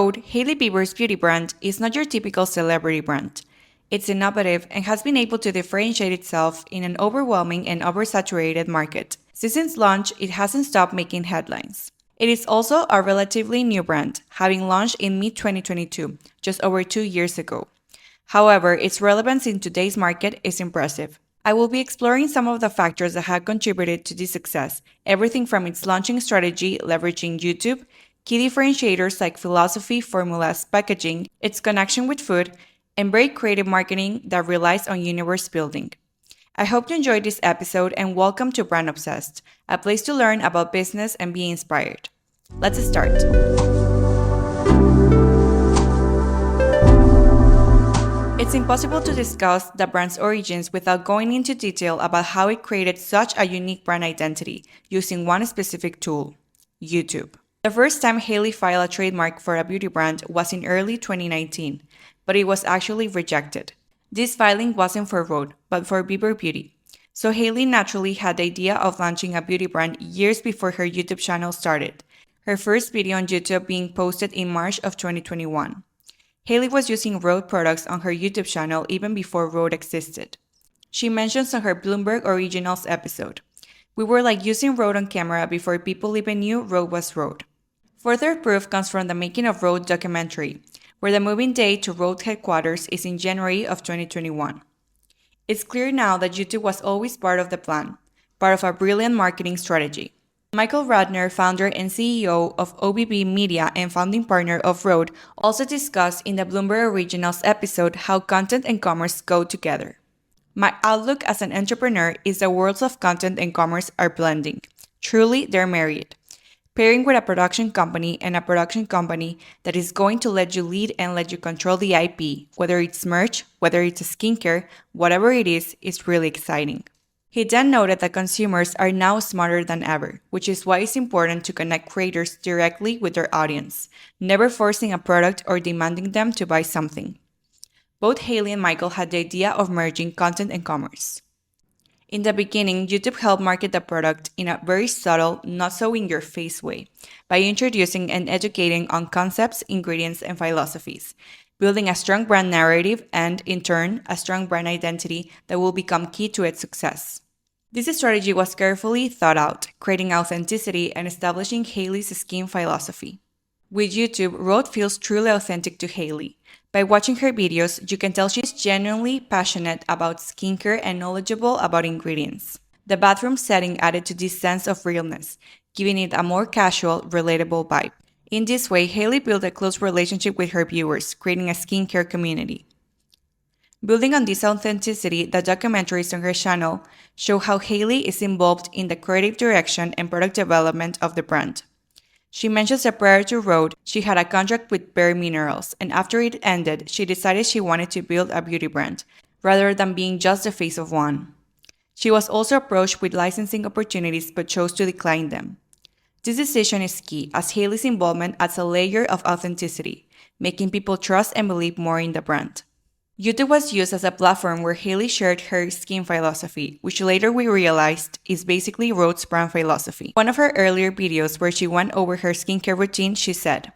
Rhode, Hailey Bieber's beauty brand, is not your typical celebrity brand. It's innovative and has been able to differentiate itself in an overwhelming and oversaturated market. Since its launch, it hasn't stopped making headlines. It is also a relatively new brand, having launched in mid-2022, just over 2 years ago. However, its relevance in today's market is impressive. I will be exploring some of the factors that have contributed to this success, everything from its launching strategy, leveraging YouTube, key differentiators like philosophy, formulas, packaging, its connection with food, and very creative marketing that relies on universe building. I hope you enjoyed this episode and welcome to Brand Obsessed, a place to learn about business and be inspired. Let's start. It's impossible to discuss the brand's origins without going into detail about how it created such a unique brand identity using one specific tool, YouTube. The first time Hailey filed a trademark for a beauty brand was in early 2019, but it was actually rejected. This filing wasn't for Rhode, but for Bieber Beauty. So Hailey naturally had the idea of launching a beauty brand years before her YouTube channel started, her first video on YouTube being posted in March of 2021. Hailey was using Rhode products on her YouTube channel even before Rhode existed. She mentions on her Bloomberg Originals episode, "We were like using Rhode on camera before people even knew Rhode was Rhode." Further proof comes from the Making of Rhode documentary, where the moving date to Rhode headquarters is in January of 2021. It's clear now that YouTube was always part of the plan, part of a brilliant marketing strategy. Michael Radner, founder and CEO of OBB Media and founding partner of Rhode, also discussed in the Bloomberg Originals episode how content and commerce go together. "My outlook as an entrepreneur is the worlds of content and commerce are blending. Truly, they're married. Pairing with a production company and a production company that is going to let you lead and let you control the IP, whether it's merch, whether it's skincare, whatever it is really exciting." He then noted that consumers are now smarter than ever, which is why it's important to connect creators directly with their audience, never forcing a product or demanding them to buy something. Both Hailey and Michael had the idea of merging content and commerce. In the beginning, YouTube helped market the product in a very subtle, not so in your face way, by introducing and educating on concepts, ingredients, and philosophies, building a strong brand narrative and, in turn, a strong brand identity that will become key to its success. This strategy was carefully thought out, creating authenticity and establishing Hailey's skin philosophy. With YouTube, Rhode feels truly authentic to Hailey. By watching her videos, you can tell she's genuinely passionate about skincare and knowledgeable about ingredients. The bathroom setting added to this sense of realness, giving it a more casual, relatable vibe. In this way, Hailey built a close relationship with her viewers, creating a skincare community. Building on this authenticity, the documentaries on her channel show how Hailey is involved in the creative direction and product development of the brand. She mentions that prior to Rhode, she had a contract with Bare Minerals, and after it ended, she decided she wanted to build a beauty brand, rather than being just the face of one. She was also approached with licensing opportunities but chose to decline them. This decision is key, as Hailey's involvement adds a layer of authenticity, making people trust and believe more in the brand. YouTube was used as a platform where Hailey shared her skin philosophy, which later we realized is basically Rhode's brand philosophy. One of her earlier videos where she went over her skincare routine, she said,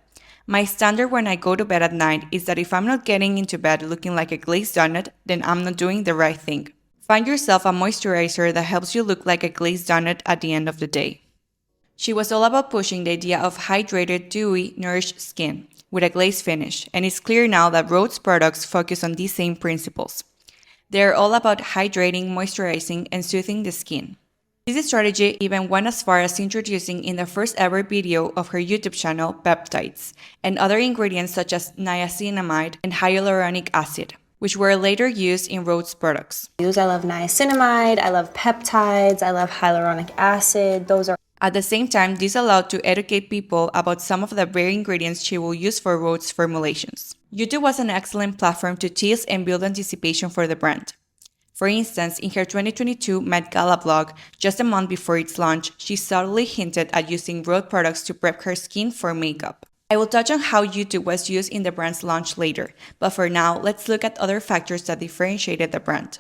"My standard when I go to bed at night is that if I'm not getting into bed looking like a glazed donut, then I'm not doing the right thing. Find yourself a moisturizer that helps you look like a glazed donut at the end of the day." She was all about pushing the idea of hydrated, dewy, nourished skin with a glazed finish, and it's clear now that Rhode's products focus on these same principles. They are all about hydrating, moisturizing, and soothing the skin. This strategy even went as far as introducing in the first ever video of her YouTube channel peptides and other ingredients such as niacinamide and hyaluronic acid, which were later used in Rhode's products. I love niacinamide, I love peptides, I love hyaluronic acid. Those are At the same time, this allowed to educate people about some of the very ingredients she will use for Rhode's formulations. YouTube was an excellent platform to tease and build anticipation for the brand. For instance, in her 2022 Met Gala vlog, just a month before its launch, she subtly hinted at using Rhode products to prep her skin for makeup. I will touch on how YouTube was used in the brand's launch later, but for now, let's look at other factors that differentiated the brand.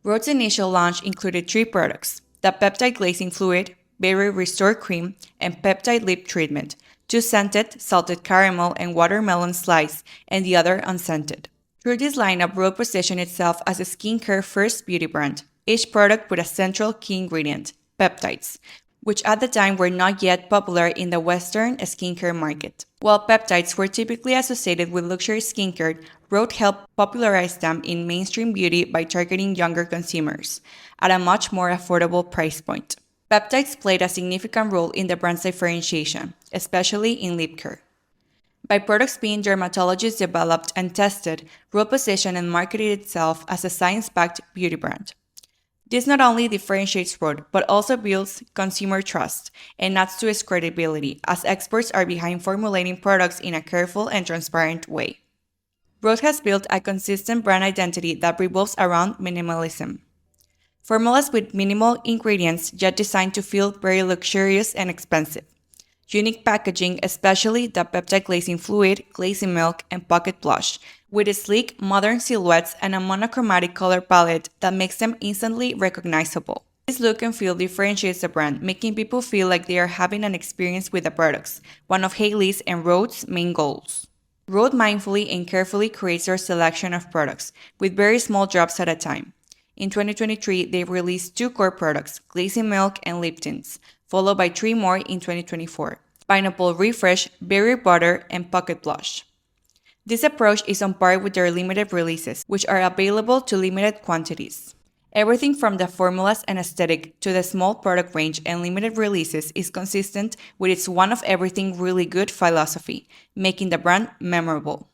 Rhode's initial launch included 3 products: the peptide glazing fluid, Berry Restore Cream, and Peptide Lip Treatment, two scented, salted caramel and watermelon slice, and the other unscented. Through this lineup, Rhode positioned itself as a skincare-first beauty brand, each product with a central key ingredient, peptides, which at the time were not yet popular in the Western skincare market. While peptides were typically associated with luxury skincare, Rhode helped popularize them in mainstream beauty by targeting younger consumers at a much more affordable price point. Peptides played a significant role in the brand's differentiation, especially in lip care. By products being dermatologist developed and tested, Rhode positioned and marketed itself as a science-backed beauty brand. This not only differentiates Rhode, but also builds consumer trust and adds to its credibility, as experts are behind formulating products in a careful and transparent way. Rhode has built a consistent brand identity that revolves around minimalism. Formulas with minimal ingredients yet designed to feel very luxurious and expensive. Unique packaging, especially the peptide glazing fluid, glazing milk, and pocket blush, with sleek, modern silhouettes and a monochromatic color palette that makes them instantly recognizable. This look and feel differentiates the brand, making people feel like they are having an experience with the products, one of Hailey's and Rhode's main goals. Rhode mindfully and carefully creates their selection of products, with very small drops at a time. In 2023, they released 2 core products, glazing milk and lip tints, followed by 3 more in 2024, Pineapple Refresh, Berry Butter, and Pocket Blush. This approach is on par with their limited releases, which are available to limited quantities. Everything from the formulas and aesthetic to the small product range and limited releases is consistent with its one of everything really good philosophy, making the brand memorable.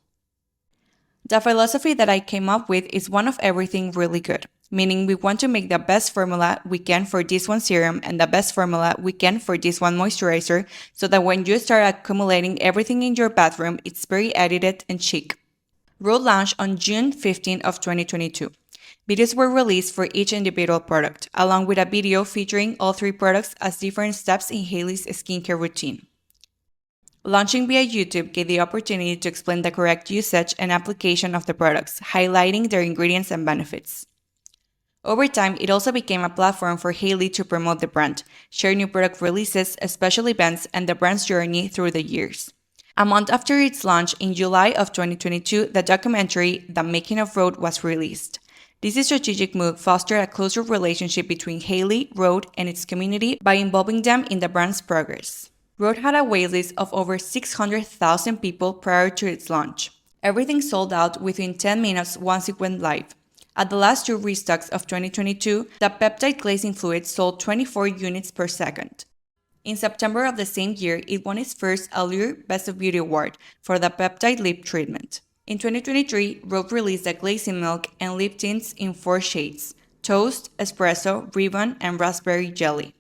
The philosophy that I came up with is one of everything really good, meaning we want to make the best formula we can for this one serum and the best formula we can for this one moisturizer, so that when you start accumulating everything in your bathroom, it's very edited and chic. Rhode launched on June 15 of 2022. Videos were released for each individual product, along with a video featuring all 3 products as different steps in Hailey's skincare routine. Launching via YouTube gave the opportunity to explain the correct usage and application of the products, highlighting their ingredients and benefits. Over time, it also became a platform for Hailey to promote the brand, share new product releases, special events, and the brand's journey through the years. A month after its launch in July of 2022, the documentary The Making of Rhode was released. This strategic move fostered a closer relationship between Hailey, Rhode, and its community by involving them in the brand's progress. Rhode had a waitlist of over 600,000 people prior to its launch. Everything sold out within 10 minutes once it went live. At the last 2 restocks of 2022, the peptide glazing fluid sold 24 units per second. In September of the same year, it won its first Allure Best of Beauty Award for the peptide lip treatment. In 2023, Rhode released the glazing milk and lip tints in 4 shades: Toast, Espresso, Ribbon, and Raspberry Jelly.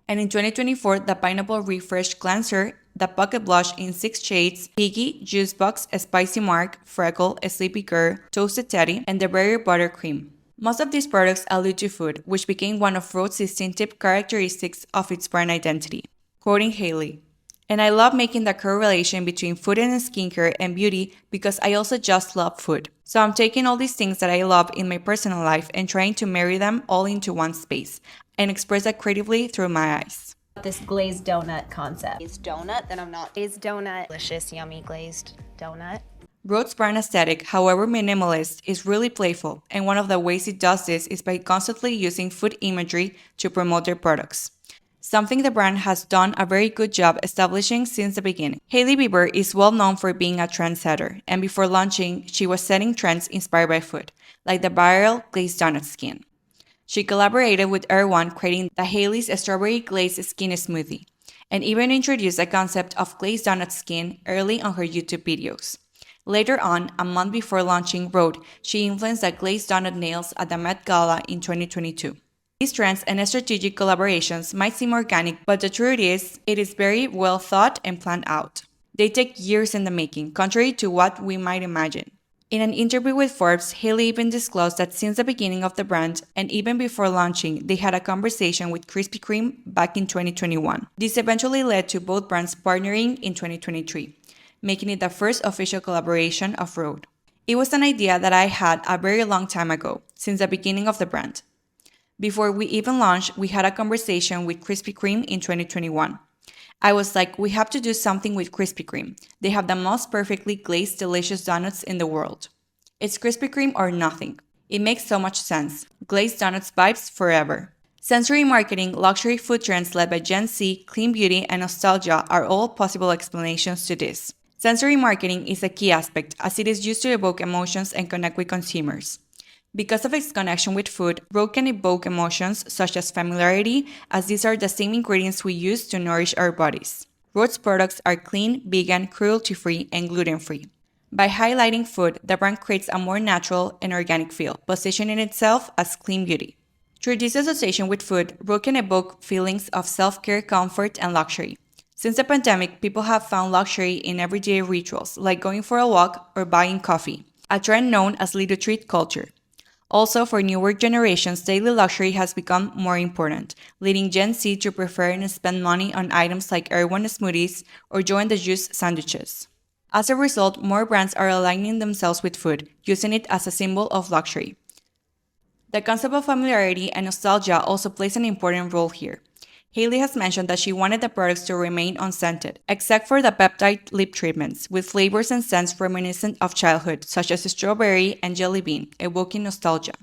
And in 2024, the Pineapple Refresh Cleanser, the Pocket Blush in 6 shades, Piggy, Juicebox, Spicy Mark, Freckle, Sleepy Girl, Toasted Teddy, and the Berry Butter Cream. Most of these products allude to food, which became one of Rhode's distinctive characteristics of its brand identity. Quoting Hailey, "And I love making the correlation between food and skincare and beauty because I also just love food. So I'm taking all these things that I love in my personal life and trying to marry them all into one space and express that creatively through my eyes." This glazed donut concept. Glazed donut, then I'm not. Glazed donut. Delicious, yummy glazed donut. Rhode's brand aesthetic, however minimalist, is really playful, and one of the ways it does this is by constantly using food imagery to promote their products. Something the brand has done a very good job establishing since the beginning. Hailey Bieber is well known for being a trendsetter, and before launching, she was setting trends inspired by food, like the viral glazed donut skin. She collaborated with Erewhon, creating the Hailey's Strawberry Glazed Skin Smoothie, and even introduced the concept of glazed donut skin early on her YouTube videos. Later on, a month before launching Rhode, she influenced the glazed donut nails at the Met Gala in 2022. These trends and strategic collaborations might seem organic, but the truth is, it is very well thought and planned out. They take years in the making, contrary to what we might imagine. In an interview with Forbes, Hailey even disclosed that since the beginning of the brand, and even before launching, they had a conversation with Krispy Kreme back in 2021. This eventually led to both brands partnering in 2023, making it the first official collaboration of Rhode. It was an idea that I had a very long time ago, since the beginning of the brand. Before we even launched, we had a conversation with Krispy Kreme in 2021. I was like, we have to do something with Krispy Kreme. They have the most perfectly glazed, delicious donuts in the world. It's Krispy Kreme or nothing. It makes so much sense. Glazed donuts vibes forever. Sensory marketing, luxury food trends led by Gen Z, clean beauty, and nostalgia are all possible explanations to this. Sensory marketing is a key aspect as it is used to evoke emotions and connect with consumers. Because of its connection with food, Rhode can evoke emotions such as familiarity, as these are the same ingredients we use to nourish our bodies. Rhode's products are clean, vegan, cruelty-free, and gluten-free. By highlighting food, the brand creates a more natural and organic feel, positioning itself as clean beauty. Through this association with food, Rhode can evoke feelings of self-care, comfort, and luxury. Since the pandemic, people have found luxury in everyday rituals, like going for a walk or buying coffee, a trend known as little treat culture. Also, for newer generations, daily luxury has become more important, leading Gen Z to prefer and spend money on items like Erewhon smoothies or Joe and the Juice sandwiches. As a result, more brands are aligning themselves with food, using it as a symbol of luxury. The concept of familiarity and nostalgia also plays an important role here. Hailey has mentioned that she wanted the products to remain unscented, except for the peptide lip treatments, with flavors and scents reminiscent of childhood, such as strawberry and jelly bean, evoking nostalgia.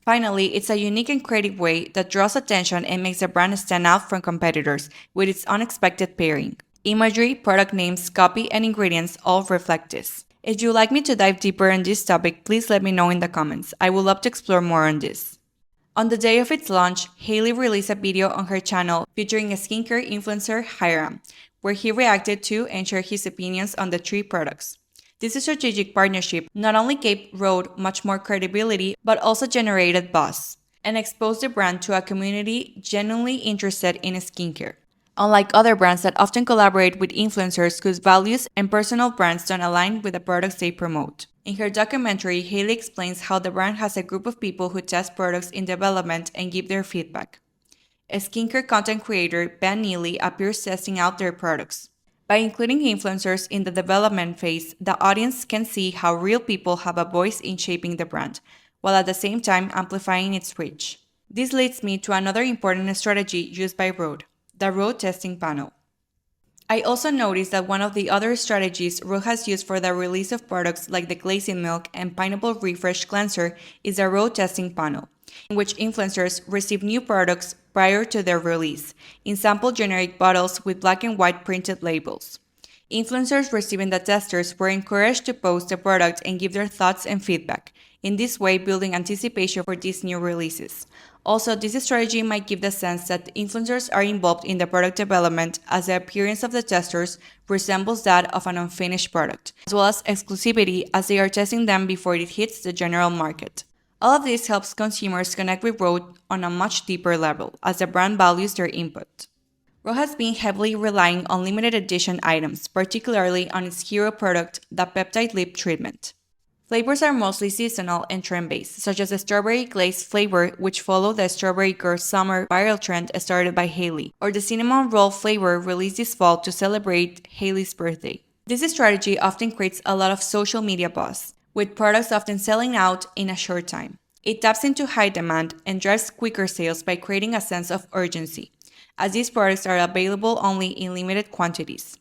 Finally, it's a unique and creative way that draws attention and makes the brand stand out from competitors with its unexpected pairing. Imagery, product names, copy, and ingredients all reflect this. If you'd like me to dive deeper on this topic, please let me know in the comments. I would love to explore more on this. On the day of its launch, Hailey released a video on her channel featuring a skincare influencer, Hiram, where he reacted to and shared his opinions on the 3 products. This strategic partnership not only gave Rhode much more credibility, but also generated buzz and exposed the brand to a community genuinely interested in skincare. Unlike other brands that often collaborate with influencers whose values and personal brands don't align with the products they promote. In her documentary, Hailey explains how the brand has a group of people who test products in development and give their feedback. A skincare content creator, Ben Neely, appears testing out their products. By including influencers in the development phase, the audience can see how real people have a voice in shaping the brand, while at the same time amplifying its reach. This leads me to another important strategy used by Rhode, the Rhode testing panel. I also noticed that one of the other strategies Rhode has used for the release of products like the glazing milk and pineapple refresh cleanser is the Rhode testing panel, in which influencers receive new products prior to their release, in sample generic bottles with black and white printed labels. Influencers receiving the testers were encouraged to post the product and give their thoughts and feedback, in this way building anticipation for these new releases. Also, this strategy might give the sense that influencers are involved in the product development, as the appearance of the testers resembles that of an unfinished product, as well as exclusivity as they are testing them before it hits the general market. All of this helps consumers connect with Rhode on a much deeper level, as the brand values their input. Rhode has been heavily relying on limited edition items, particularly on its hero product, the peptide lip treatment. Flavors are mostly seasonal and trend-based, such as the strawberry glaze flavor, which followed the Strawberry Girl Summer viral trend started by Hailey, or the cinnamon roll flavor released this fall to celebrate Hailey's birthday. This strategy often creates a lot of social media buzz, with products often selling out in a short time. It taps into high demand and drives quicker sales by creating a sense of urgency, as these products are available only in limited quantities.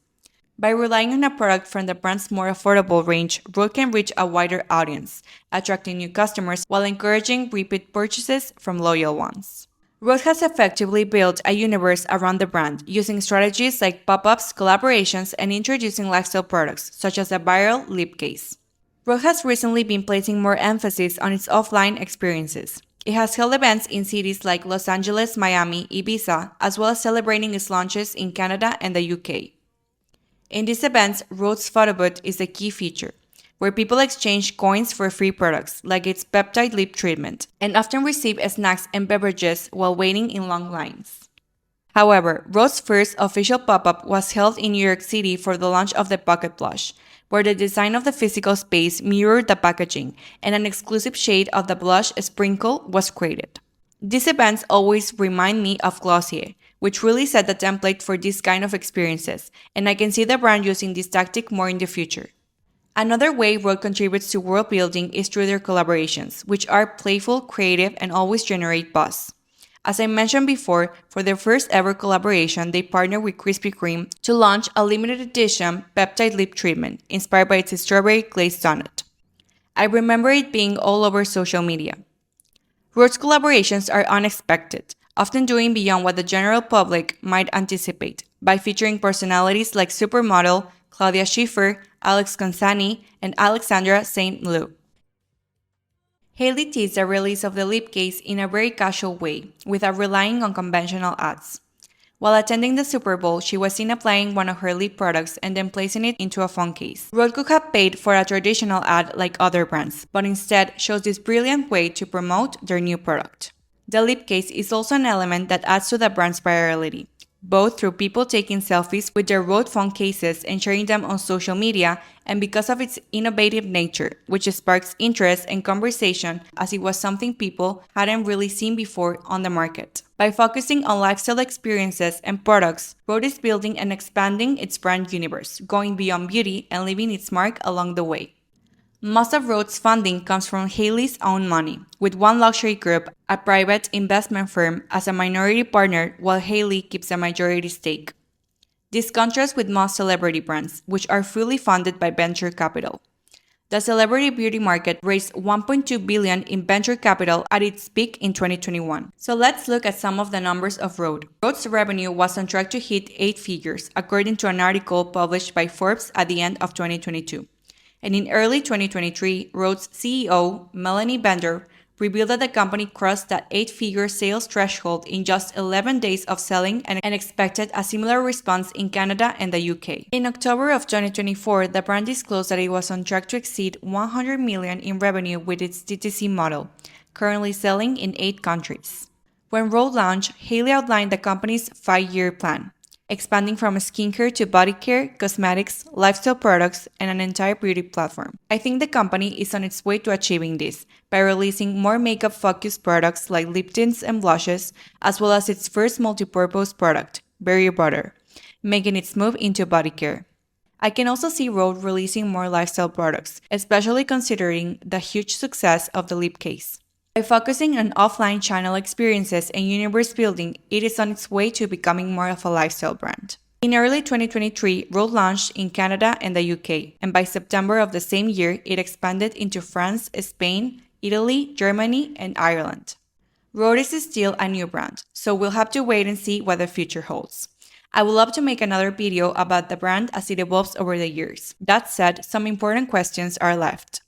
By relying on a product from the brand's more affordable range, Rhode can reach a wider audience, attracting new customers while encouraging repeat purchases from loyal ones. Rhode has effectively built a universe around the brand, using strategies like pop-ups, collaborations, and introducing lifestyle products, such as a viral lip case. Rhode has recently been placing more emphasis on its offline experiences. It has held events in cities like Los Angeles, Miami, Ibiza, as well as celebrating its launches in Canada and the UK. In these events, Rhode's photobooth is a key feature, where people exchange coins for free products, like its peptide lip treatment, and often receive snacks and beverages while waiting in long lines. However, Rhode's first official pop-up was held in New York City for the launch of the Pocket Blush, where the design of the physical space mirrored the packaging, and an exclusive shade of the blush sprinkle was created. These events always remind me of Glossier, which really set the template for this kind of experiences, and I can see the brand using this tactic more in the future. Another way Rhode contributes to world building is through their collaborations, which are playful, creative, and always generate buzz. As I mentioned before, for their first ever collaboration, they partnered with Krispy Kreme to launch a limited edition peptide lip treatment inspired by its strawberry glazed donut. I remember it being all over social media. Rhode's collaborations are unexpected, often doing beyond what the general public might anticipate, by featuring personalities like supermodel Claudia Schiffer, Alex Consani, and Alexandra St. Lou. Hailey teased the release of the lip case in a very casual way, without relying on conventional ads. While attending the Super Bowl, she was seen applying one of her lip products and then placing it into a phone case. Rhode could have paid for a traditional ad like other brands, but instead chose this brilliant way to promote their new product. The lip case is also an element that adds to the brand's virality, both through people taking selfies with their Rhode phone cases and sharing them on social media, and because of its innovative nature, which sparks interest and conversation as it was something people hadn't really seen before on the market. By focusing on lifestyle experiences and products, Rhode is building and expanding its brand universe, going beyond beauty and leaving its mark along the way. Most of Rhode's funding comes from Hailey's own money, with One Luxury Group, a private investment firm, as a minority partner, while Hailey keeps a majority stake. This contrasts with most celebrity brands, which are fully funded by venture capital. The celebrity beauty market raised $1.2 billion in venture capital at its peak in 2021. So let's look at some of the numbers of Rhode. Rhode's revenue was on track to hit 8 figures, according to an article published by Forbes at the end of 2022. And in early 2023, Rhode's CEO, Melanie Bender, revealed that the company crossed that 8-figure sales threshold in just 11 days of selling and expected a similar response in Canada and the UK. In October of 2024, the brand disclosed that it was on track to exceed $100 million in revenue with its DTC model, currently selling in 8 countries. When Rhode launched, Hailey outlined the company's 5-year plan, expanding from skincare to body care, cosmetics, lifestyle products, and an entire beauty platform. I think the company is on its way to achieving this by releasing more makeup-focused products like lip tints and blushes, as well as its first multi-purpose product, Berry Butter, making its move into body care. I can also see Rhode releasing more lifestyle products, especially considering the huge success of the lip case. By focusing on offline channel experiences and universe building, it is on its way to becoming more of a lifestyle brand. In early 2023, Rhode launched in Canada and the UK, and by September of the same year, it expanded into France, Spain, Italy, Germany, and Ireland. Rhode is still a new brand, so we'll have to wait and see what the future holds. I would love to make another video about the brand as it evolves over the years. That said, some important questions are left.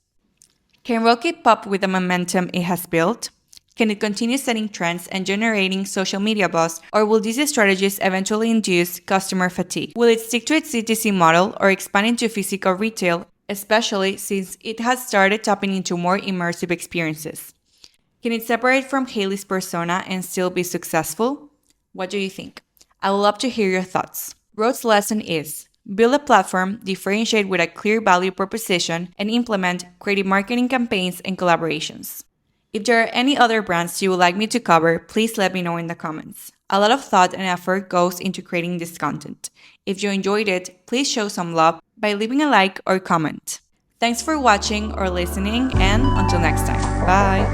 Can Rhode keep up with the momentum it has built? Can it continue setting trends and generating social media buzz, or will these strategies eventually induce customer fatigue? Will it stick to its DTC model or expand into physical retail, especially since it has started tapping into more immersive experiences? Can it separate from Hailey's persona and still be successful? What do you think? I would love to hear your thoughts. Rhode's lesson is: build a platform, differentiate with a clear value proposition, and implement creative marketing campaigns and collaborations. If there are any other brands you would like me to cover, please let me know in the comments. A lot of thought and effort goes into creating this content. If you enjoyed it, please show some love by leaving a like or comment. Thanks for watching or listening, and until next time, bye!